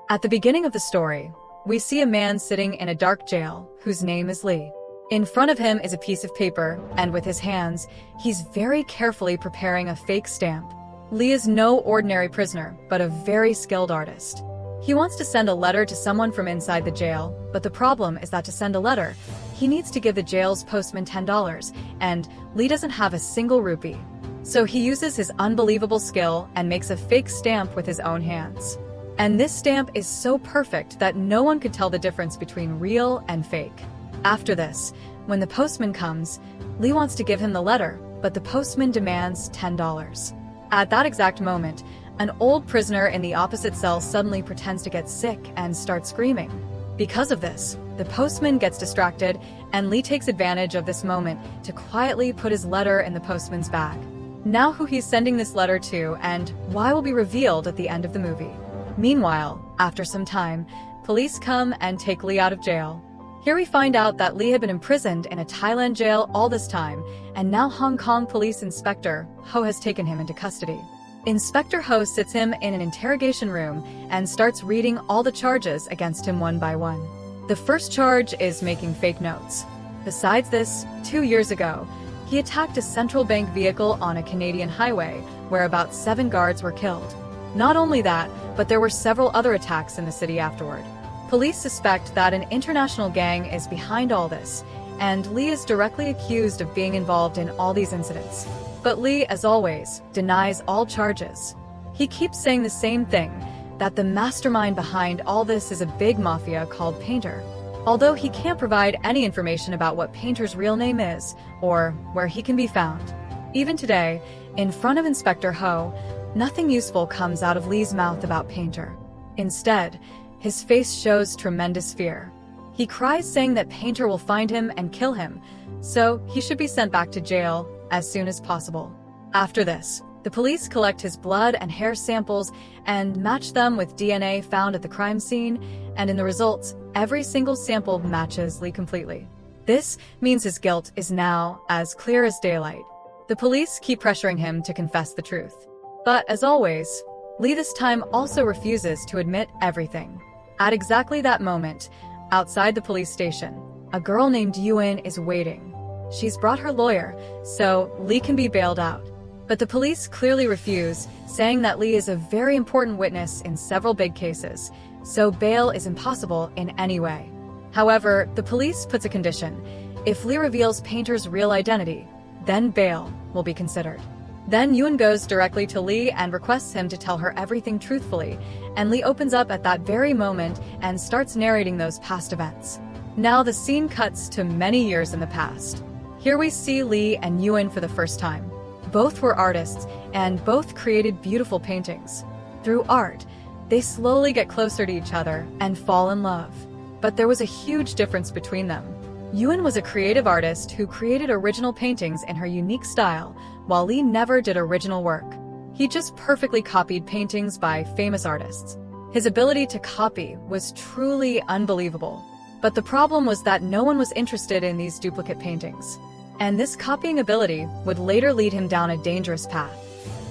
At the beginning of the story, we see a man sitting in a dark jail whose name is Lee. In front of him is a piece of paper, and with his hands, he's very carefully preparing a fake stamp. Lee is no ordinary prisoner, but a very skilled artist. He wants to send a letter to someone from inside the jail, but the problem is that to send a letter, he needs to give the jail's postman $10, and Lee doesn't have a single rupee. So he uses his unbelievable skill and makes a fake stamp with his own hands. And this stamp is so perfect that no one could tell the difference between real and fake. After this, when the postman comes, Lee wants to give him the letter, but the postman demands $10. At that exact moment, an old prisoner in the opposite cell suddenly pretends to get sick and starts screaming. Because of this, the postman gets distracted, and Lee takes advantage of this moment to quietly put his letter in the postman's bag. Now who he's sending this letter to and why will be revealed at the end of the movie. Meanwhile, after some time, police come and take Lee out of jail. Here we find out that Lee had been imprisoned in a Thailand jail all this time, and now Hong Kong Police Inspector Ho has taken him into custody. Inspector Ho sits him in an interrogation room and starts reading all the charges against him one by one. The first charge is making fake notes. Besides this, 2 years ago, he attacked a central bank vehicle on a Canadian highway where about 7 guards were killed. Not only that, but there were several other attacks in the city afterward. Police suspect that an international gang is behind all this, and Lee is directly accused of being involved in all these incidents. But Lee, as always, denies all charges. He keeps saying the same thing, that the mastermind behind all this is a big mafia called Painter. Although he can't provide any information about what Painter's real name is, or where he can be found. Even today, in front of Inspector Ho, nothing useful comes out of Lee's mouth about Painter. Instead, his face shows tremendous fear. He cries saying that Painter will find him and kill him, so he should be sent back to jail as soon as possible. After this, the police collect his blood and hair samples and match them with DNA found at the crime scene, and in the results, every single sample matches Lee completely. This means his guilt is now as clear as daylight. The police keep pressuring him to confess the truth. But as always, Lee this time also refuses to admit everything. At exactly that moment, outside the police station, a girl named Yuen is waiting. She's brought her lawyer, so Lee can be bailed out. But the police clearly refuse, saying that Lee is a very important witness in several big cases, so bail is impossible in any way. However, the police puts a condition. If Lee reveals Painter's real identity, then bail will be considered. Then Yuen goes directly to Lee and requests him to tell her everything truthfully, and Lee opens up at that very moment and starts narrating those past events. Now the scene cuts to many years in the past. Here we see Lee and Yuen for the first time. Both were artists, and both created beautiful paintings. Through art, they slowly get closer to each other and fall in love. But there was a huge difference between them. Yuen was a creative artist who created original paintings in her unique style, while Lee never did original work. He just perfectly copied paintings by famous artists. His ability to copy was truly unbelievable. But the problem was that no one was interested in these duplicate paintings. And this copying ability would later lead him down a dangerous path.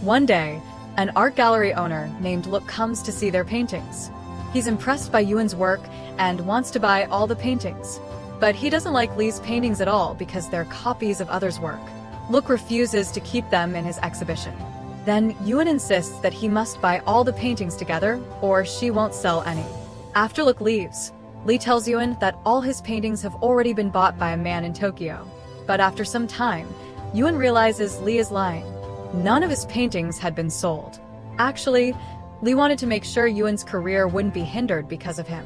One day, an art gallery owner named Look comes to see their paintings. He's impressed by Yuen's work and wants to buy all the paintings. But he doesn't like Lee's paintings at all because they're copies of others' work. Look refuses to keep them in his exhibition. Then Yuen insists that he must buy all the paintings together or she won't sell any. After Look leaves, Lee tells Yuen that all his paintings have already been bought by a man in Tokyo. But after some time, Yuen realizes Lee is lying. None of his paintings had been sold. Actually, Lee wanted to make sure Yuen's career wouldn't be hindered because of him.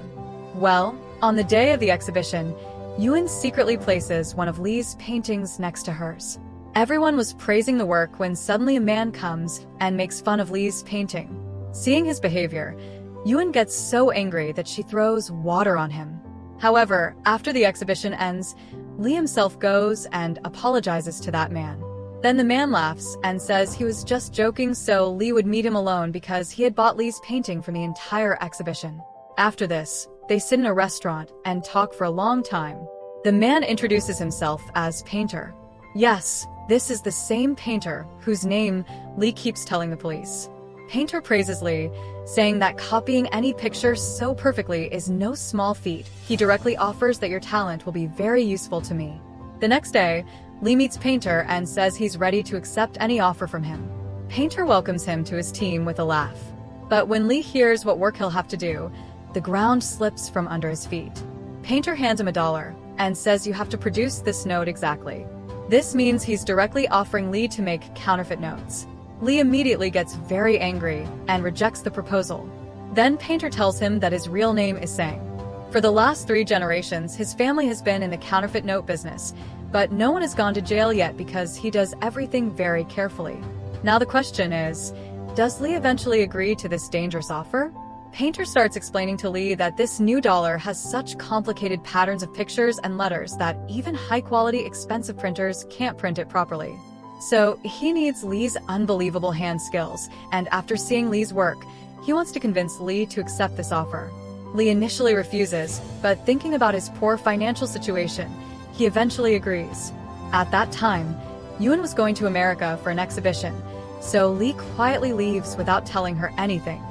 Well, on the day of the exhibition, Yuen secretly places one of Lee's paintings next to hers. Everyone was praising the work when suddenly a man comes and makes fun of Lee's painting. Seeing his behavior, Yuen gets so angry that she throws water on him. However, after the exhibition ends, Lee himself goes and apologizes to that man. Then the man laughs and says he was just joking so Lee would meet him alone because he had bought Lee's painting from the entire exhibition. After this, they sit in a restaurant and talk for a long time. The man introduces himself as Painter. Yes, this is the same Painter whose name Lee keeps telling the police. Painter praises Lee, saying that copying any picture so perfectly is no small feat. He directly offers that your talent will be very useful to me. The next day, Lee meets Painter and says he's ready to accept any offer from him. Painter welcomes him to his team with a laugh. But when Lee hears what work he'll have to do, the ground slips from under his feet. Painter hands him $1 and says you have to produce this note exactly. This means he's directly offering Lee to make counterfeit notes. Lee immediately gets very angry and rejects the proposal. Then Painter tells him that his real name is Sang. For the last 3 generations, his family has been in the counterfeit note business, but no one has gone to jail yet because he does everything very carefully. Now the question is, does Lee eventually agree to this dangerous offer? Painter starts explaining to Lee that this new dollar has such complicated patterns of pictures and letters that even high-quality, expensive printers can't print it properly. So he needs Lee's unbelievable hand skills, and after seeing Lee's work, he wants to convince Lee to accept this offer. Lee initially refuses, but thinking about his poor financial situation, he eventually agrees. At that time, Yuen was going to America for an exhibition, so Lee quietly leaves without telling her anything.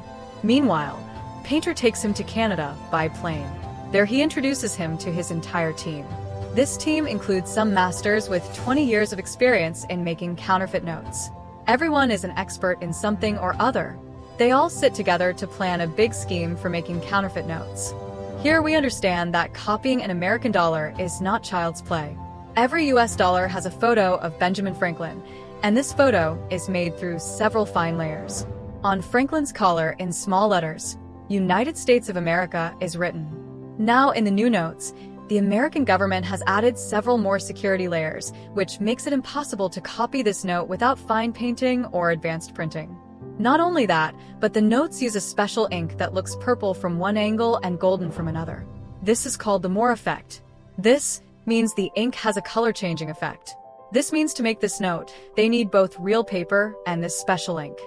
Meanwhile, Painter takes him to Canada by plane. There he introduces him to his entire team. This team includes some masters with 20 years of experience in making counterfeit notes. Everyone is an expert in something or other. They all sit together to plan a big scheme for making counterfeit notes. Here we understand that copying an American dollar is not child's play. Every US dollar has a photo of Benjamin Franklin, and this photo is made through several fine layers. On Franklin's collar in small letters, United States of America is written. Now in the new notes, the American government has added several more security layers, which makes it impossible to copy this note without fine painting or advanced printing. Not only that, but the notes use a special ink that looks purple from one angle and golden from another. This is called the Moore effect. This means the ink has a color-changing effect. This means to make this note, they need both real paper and this special ink.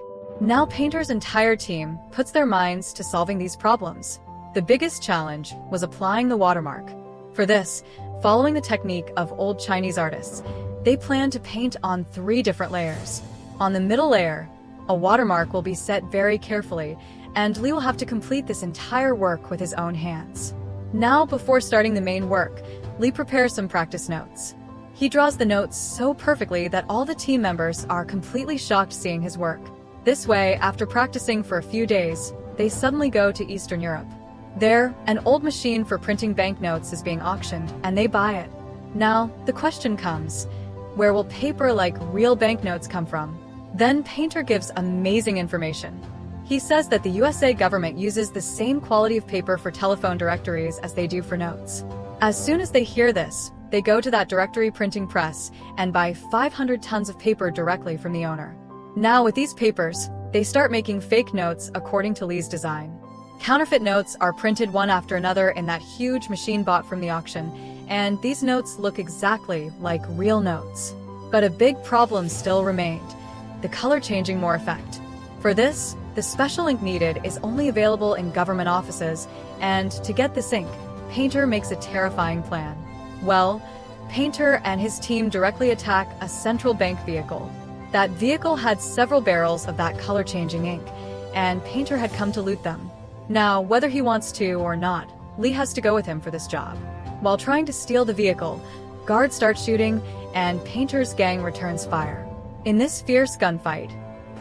Now Painter's entire team puts their minds to solving these problems. The biggest challenge was applying the watermark. For this, following the technique of old Chinese artists, they plan to paint on 3 different layers. On the middle layer, a watermark will be set very carefully, and Lee will have to complete this entire work with his own hands. Now, before starting the main work, Lee prepares some practice notes. He draws the notes so perfectly that all the team members are completely shocked seeing his work. This way, after practicing for a few days, they suddenly go to Eastern Europe. There, an old machine for printing banknotes is being auctioned, and they buy it. Now, the question comes, where will paper like real banknotes come from? Then Painter gives amazing information. He says that the USA government uses the same quality of paper for telephone directories as they do for notes. As soon as they hear this, they go to that directory printing press and buy 500 tons of paper directly from the owner. Now with these papers, they start making fake notes according to Lee's design. Counterfeit notes are printed one after another in that huge machine bought from the auction, and these notes look exactly like real notes. But a big problem still remained: the color-changing Moore effect. For this, the special ink needed is only available in government offices, and to get this ink, Painter makes a terrifying plan. Well, Painter and his team directly attack a central bank vehicle. That vehicle had several barrels of that color-changing ink, and Painter had come to loot them. Now, whether he wants to or not, Lee has to go with him for this job. While trying to steal the vehicle, guards start shooting, and Painter's gang returns fire. In this fierce gunfight,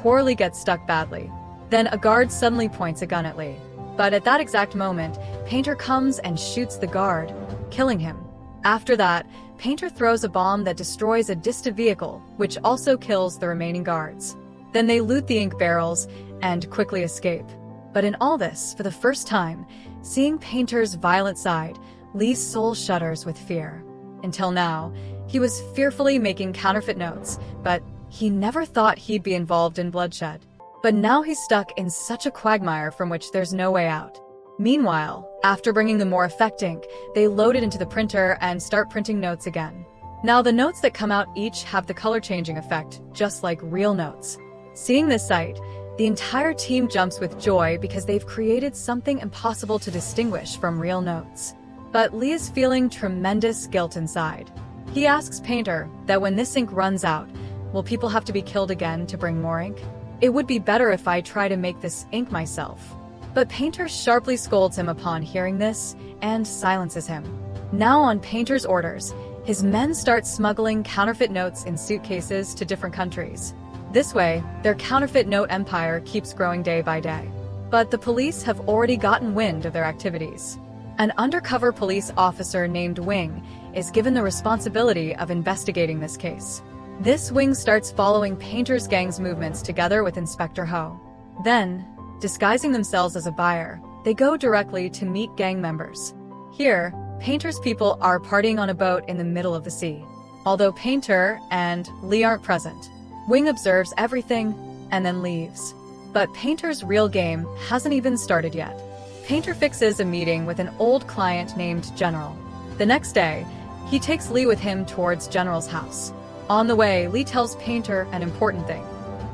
poor Lee gets stuck badly. Then a guard suddenly points a gun at Lee. But at that exact moment, Painter comes and shoots the guard, killing him. After that, Painter throws a bomb that destroys a distant vehicle, which also kills the remaining guards. Then they loot the ink barrels and quickly escape. But in all this, for the first time, seeing Painter's violent side, Lee's soul shudders with fear. Until now, he was fearfully making counterfeit notes, but he never thought he'd be involved in bloodshed. But now he's stuck in such a quagmire from which there's no way out. Meanwhile, after bringing the Moore effect ink, they load it into the printer and start printing notes again. Now the notes that come out each have the color-changing effect, just like real notes. Seeing this sight, the entire team jumps with joy because they've created something impossible to distinguish from real notes. But Lee is feeling tremendous guilt inside. He asks Painter that when this ink runs out, will people have to be killed again to bring more ink? It would be better if I try to make this ink myself. But Painter sharply scolds him upon hearing this and silences him. Now on Painter's orders, his men start smuggling counterfeit notes in suitcases to different countries. This way, their counterfeit note empire keeps growing day by day. But the police have already gotten wind of their activities. An undercover police officer named Wing is given the responsibility of investigating this case. This Wing starts following Painter's gang's movements together with Inspector Ho. Then, disguising themselves as a buyer, they go directly to meet gang members. Here, Painter's people are partying on a boat in the middle of the sea. Although Painter and Lee aren't present, Wing observes everything and then leaves. But Painter's real game hasn't even started yet. Painter fixes a meeting with an old client named General. The next day, he takes Lee with him towards General's house. On the way, Lee tells Painter an important thing.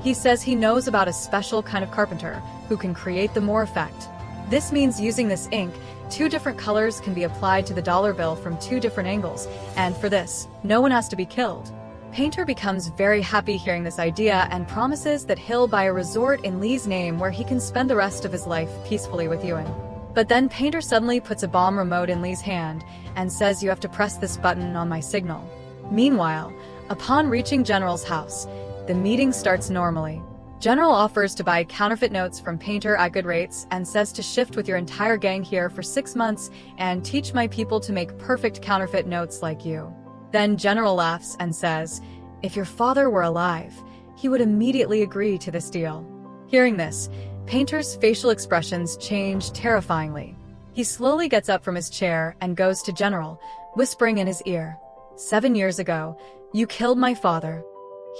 He says he knows about a special kind of carpenter who can create the Moore effect. This means using this ink, 2 different colors can be applied to the dollar bill from 2 different angles, and for this, no one has to be killed. Painter becomes very happy hearing this idea and promises that he'll buy a resort in Lee's name where he can spend the rest of his life peacefully with Ewan. But then Painter suddenly puts a bomb remote in Lee's hand and says, "You have to press this button on my signal." Meanwhile, upon reaching General's house, the meeting starts normally. General offers to buy counterfeit notes from Painter at good rates and says to shift with your entire gang here for 6 months and teach my people to make perfect counterfeit notes like you. Then General laughs and says, "If your father were alive, he would immediately agree to this deal." Hearing this, Painter's facial expressions change terrifyingly. He slowly gets up from his chair and goes to General, whispering in his ear, "7 years ago, you killed my father."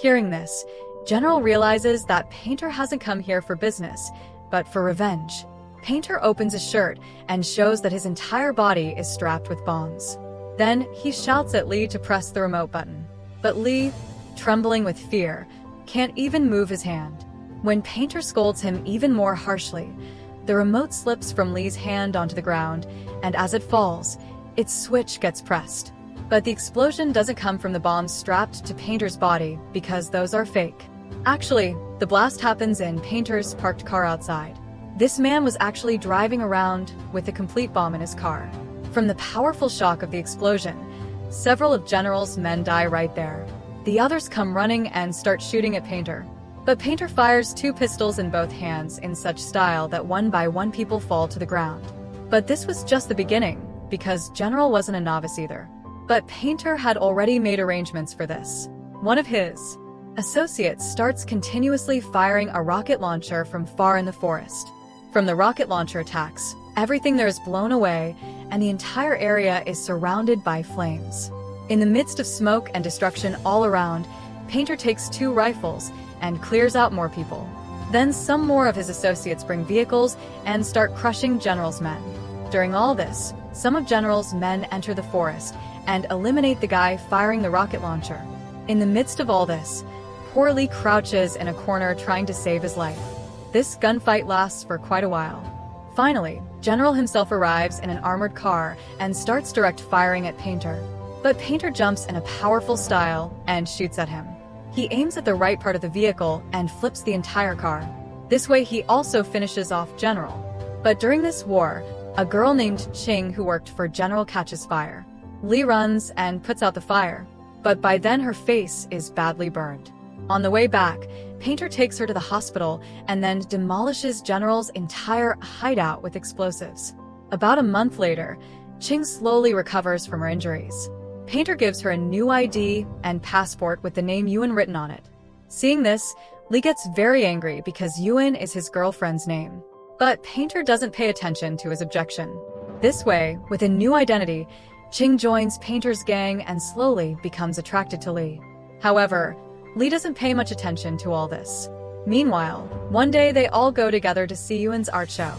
Hearing this, General realizes that Painter hasn't come here for business, but for revenge. Painter opens his shirt and shows that his entire body is strapped with bombs. Then he shouts at Lee to press the remote button. But Lee, trembling with fear, can't even move his hand. When Painter scolds him even more harshly, the remote slips from Lee's hand onto the ground, and as it falls, its switch gets pressed. But the explosion doesn't come from the bombs strapped to Painter's body, because those are fake. Actually, the blast happens in Painter's parked car outside. This man was actually driving around with a complete bomb in his car. From the powerful shock of the explosion, several of General's men die right there. The others come running and start shooting at Painter. But Painter fires 2 pistols in both hands in such style that one by one people fall to the ground. But this was just the beginning, because General wasn't a novice either. But Painter had already made arrangements for this. One of his associates starts continuously firing a rocket launcher from far in the forest. From the rocket launcher attacks, everything there is blown away, and the entire area is surrounded by flames. In the midst of smoke and destruction all around, Painter takes 2 rifles and clears out more people. Then some more of his associates bring vehicles and start crushing General's men. During all this, some of General's men enter the forest and eliminate the guy firing the rocket launcher. In the midst of all this, poor Lee crouches in a corner trying to save his life. This gunfight lasts for quite a while. Finally, General himself arrives in an armored car and starts direct firing at Painter. But Painter jumps in a powerful style and shoots at him. He aims at the right part of the vehicle and flips the entire car. This way he also finishes off General. But during this war, a girl named Ching who worked for General catches fire. Lee runs and puts out the fire, but by then her face is badly burned. On the way back, Painter takes her to the hospital and then demolishes General's entire hideout with explosives. About a month later, Ching slowly recovers from her injuries. Painter gives her a new ID and passport with the name Ewan written on it. Seeing this, Lee gets very angry because Ewan is his girlfriend's name. But Painter doesn't pay attention to his objection. This way, with a new identity, Ching joins Painter's gang and slowly becomes attracted to Lee. However, Lee doesn't pay much attention to all this. Meanwhile, one day they all go together to see Ewan's art show,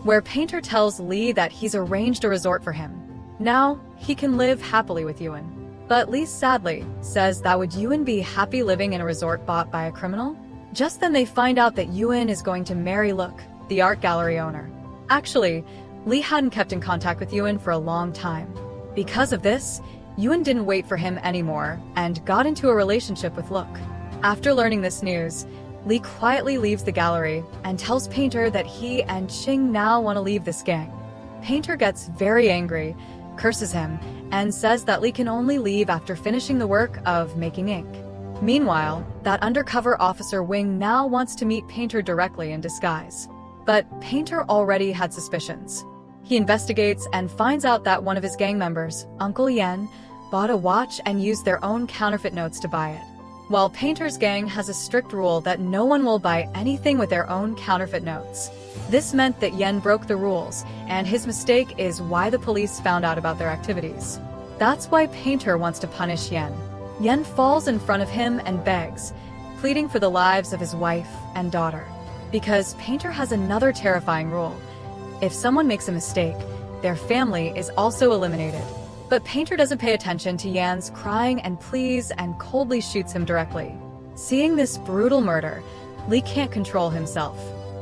where Painter tells Lee that he's arranged a resort for him. Now, he can live happily with Ewan. But Lee sadly says that would Ewan be happy living in a resort bought by a criminal? Just then they find out that Ewan is going to marry Look, the art gallery owner. Actually, Lee hadn't kept in contact with Ewan for a long time. Because of this, Ewan didn't wait for him anymore and got into a relationship with Look. After learning this news, Lee quietly leaves the gallery and tells Painter that he and Ching now want to leave this gang. Painter gets very angry, curses him, and says that Lee can only leave after finishing the work of making ink. Meanwhile, that undercover officer Wing now wants to meet Painter directly in disguise. But Painter already had suspicions. He investigates and finds out that one of his gang members, Uncle Yen, bought a watch and used their own counterfeit notes to buy it. While Painter's gang has a strict rule that no one will buy anything with their own counterfeit notes. This meant that Yen broke the rules, and his mistake is why the police found out about their activities. That's why Painter wants to punish Yen. Yen falls in front of him and begs, pleading for the lives of his wife and daughter. Because Painter has another terrifying rule. If someone makes a mistake, their family is also eliminated. But Painter doesn't pay attention to Yan's crying and pleas and coldly shoots him directly. Seeing this brutal murder, Lee can't control himself.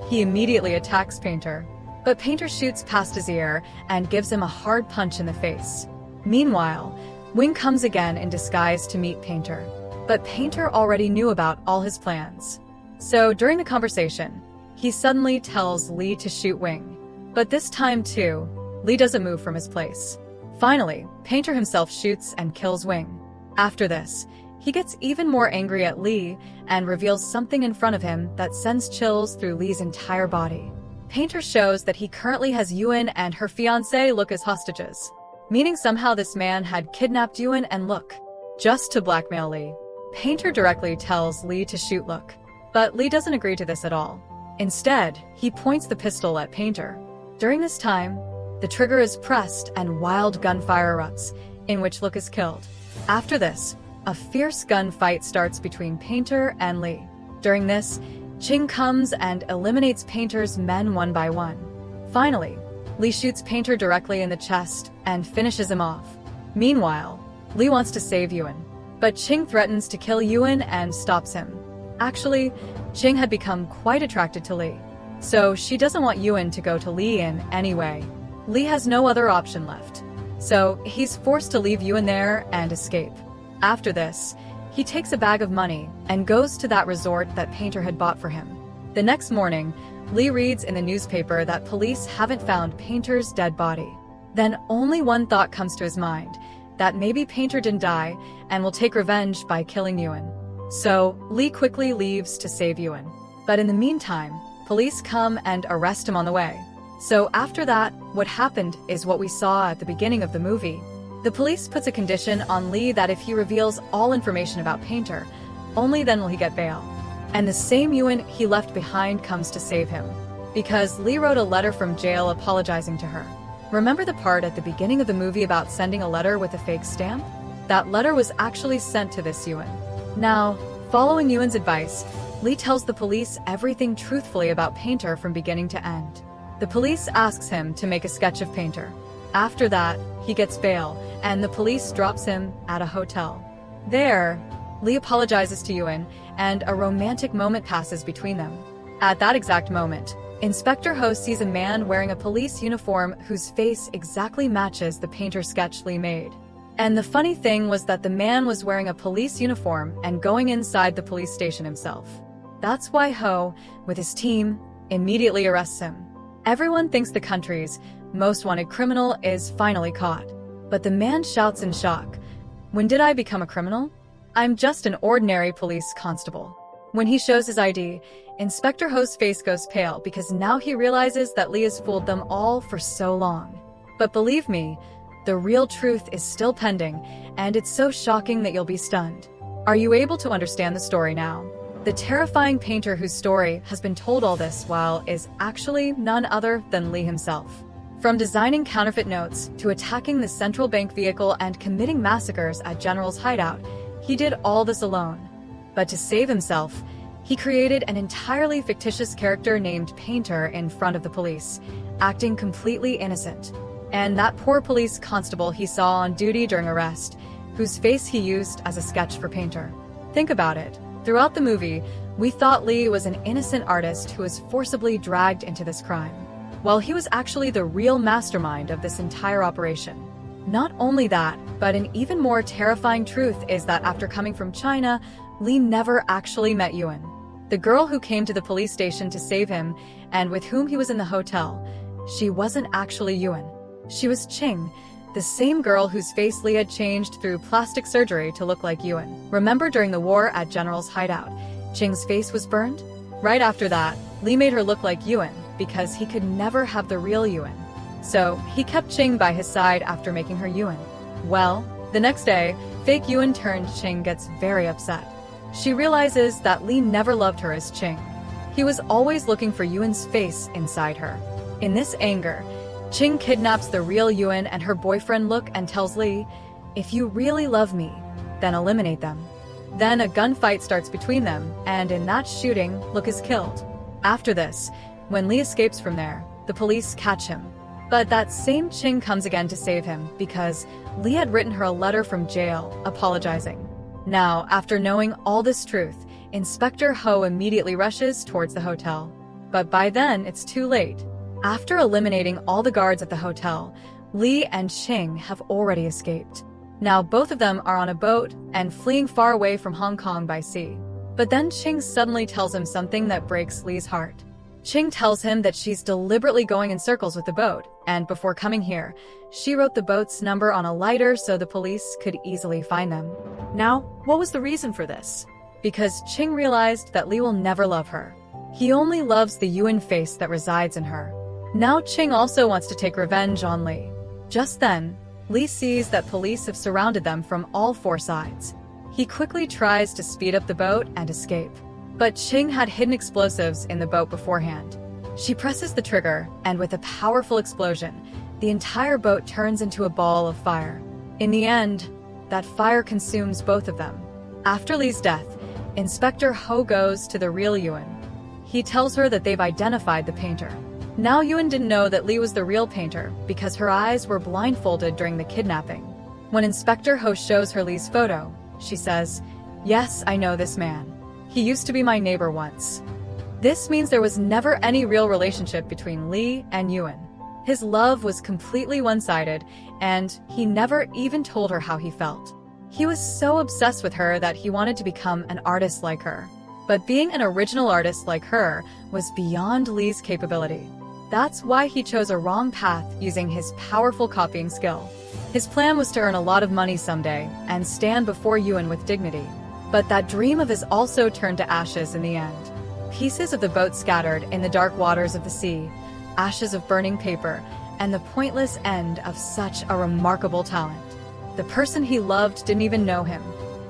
He immediately attacks Painter. But Painter shoots past his ear and gives him a hard punch in the face. Meanwhile, Wing comes again in disguise to meet Painter. But Painter already knew about all his plans. So during the conversation, he suddenly tells Lee to shoot Wing. But this time too, Lee doesn't move from his place. Finally, Painter himself shoots and kills Wing. After this, he gets even more angry at Lee and reveals something in front of him that sends chills through Lee's entire body. Painter shows that he currently has Yuan and her fiancé Look as hostages, meaning somehow this man had kidnapped Yuan and Look, just to blackmail Lee. Painter directly tells Lee to shoot Look, but Lee doesn't agree to this at all. Instead, he points the pistol at Painter. During this time, the trigger is pressed and wild gunfire erupts, in which Look is killed. After this, a fierce gunfight starts between Painter and Lee. During this, Ching comes and eliminates Painter's men one by one. Finally, Lee shoots Painter directly in the chest and finishes him off. Meanwhile, Lee wants to save Yuan, but Ching threatens to kill Yuan and stops him. Actually, Ching had become quite attracted to Lee, so she doesn't want Yuan to go to Lee in any way. Lee has no other option left, so he's forced to leave Yuan there and escape. After this, he takes a bag of money and goes to that resort that Painter had bought for him. The next morning, Lee reads in the newspaper that police haven't found Painter's dead body. Then only one thought comes to his mind, that maybe Painter didn't die and will take revenge by killing Yuan. So, Lee quickly leaves to save Yuan. But in the meantime, police come and arrest him on the way. So after that, what happened is what we saw at the beginning of the movie. The police puts a condition on Lee that if he reveals all information about Painter, only then will he get bail. And the same Yuan he left behind comes to save him, because Lee wrote a letter from jail apologizing to her. Remember the part at the beginning of the movie about sending a letter with a fake stamp? That letter was actually sent to this Yuan. Now, following Yuan's advice, Lee tells the police everything truthfully about Painter from beginning to end. The police asks him to make a sketch of Painter. After that, he gets bail, and the police drops him at a hotel. There, Lee apologizes to Yuan, and a romantic moment passes between them. At that exact moment, Inspector Ho sees a man wearing a police uniform whose face exactly matches the Painter sketch Lee made. And the funny thing was that the man was wearing a police uniform and going inside the police station himself. That's why Ho, with his team, immediately arrests him. Everyone thinks the country's most wanted criminal is finally caught. But the man shouts in shock, "When did I become a criminal? I'm just an ordinary police constable." When he shows his ID, Inspector Ho's face goes pale because now he realizes that Lee has fooled them all for so long. But believe me, the real truth is still pending, and it's so shocking that you'll be stunned. Are you able to understand the story now? The terrifying Painter whose story has been told all this while is actually none other than Lee himself. From designing counterfeit notes to attacking the central bank vehicle and committing massacres at General's hideout, he did all this alone. But to save himself, he created an entirely fictitious character named Painter in front of the police, acting completely innocent. And that poor police constable he saw on duty during arrest, whose face he used as a sketch for Painter. Think about it. Throughout the movie, we thought Lee was an innocent artist who was forcibly dragged into this crime, while he was actually the real mastermind of this entire operation. Not only that, but an even more terrifying truth is that after coming from China, Lee never actually met Yuan. the girl who came to the police station to save him and with whom he was in the hotel. She wasn't actually Yuan. She was Ching, the same girl whose face Lee had changed through plastic surgery to look like Yuan. Remember during the war at General's hideout, Ching's face was burned? Right after that, Lee made her look like Yuan because he could never have the real Yuan. So he kept Ching by his side after making her Yuan. Well, the next day, fake Yuan turned Ching gets very upset. She realizes that Lee never loved her as Ching. He was always looking for Yuan's face inside her. In this anger, Ching kidnaps the real Yuan and her boyfriend Look and tells Lee, "If you really love me, then eliminate them." Then a gunfight starts between them, and in that shooting, Look is killed. After this, when Lee escapes from there, the police catch him. But that same Ching comes again to save him because Lee had written her a letter from jail, apologizing. Now, after knowing all this truth, Inspector Ho immediately rushes towards the hotel. But by then, it's too late. After eliminating all the guards at the hotel, Lee and Ching have already escaped. Now both of them are on a boat and fleeing far away from Hong Kong by sea. But then Ching suddenly tells him something that breaks Lee's heart. Ching tells him that she's deliberately going in circles with the boat, and before coming here, she wrote the boat's number on a lighter so the police could easily find them. Now, what was the reason for this? Because Ching realized that Lee will never love her. He only loves the Yuan face that resides in her. Now Ching also wants to take revenge on Lee. Just then, Lee sees that police have surrounded them from all four sides. He quickly tries to speed up the boat and escape. But Ching had hidden explosives in the boat beforehand. She presses the trigger, and with a powerful explosion, the entire boat turns into a ball of fire. In the end, that fire consumes both of them. After Lee's death, Inspector Ho goes to the real Yuan. He tells her that they've identified the painter. Now Yuan didn't know that Lee was the real painter because her eyes were blindfolded during the kidnapping. When Inspector Ho shows her Lee's photo, she says, "Yes, I know this man. He used to be my neighbor once." This means there was never any real relationship between Lee and Yuan. His love was completely one-sided, and he never even told her how he felt. He was so obsessed with her that he wanted to become an artist like her. But being an original artist like her was beyond Lee's capability. That's why he chose a wrong path using his powerful copying skill. His plan was to earn a lot of money someday and stand before Yuan with dignity. But that dream of his also turned to ashes in the end. Pieces of the boat scattered in the dark waters of the sea, ashes of burning paper, and the pointless end of such a remarkable talent. The person he loved didn't even know him,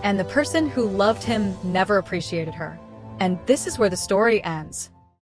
and the person who loved him never appreciated her. And this is where the story ends.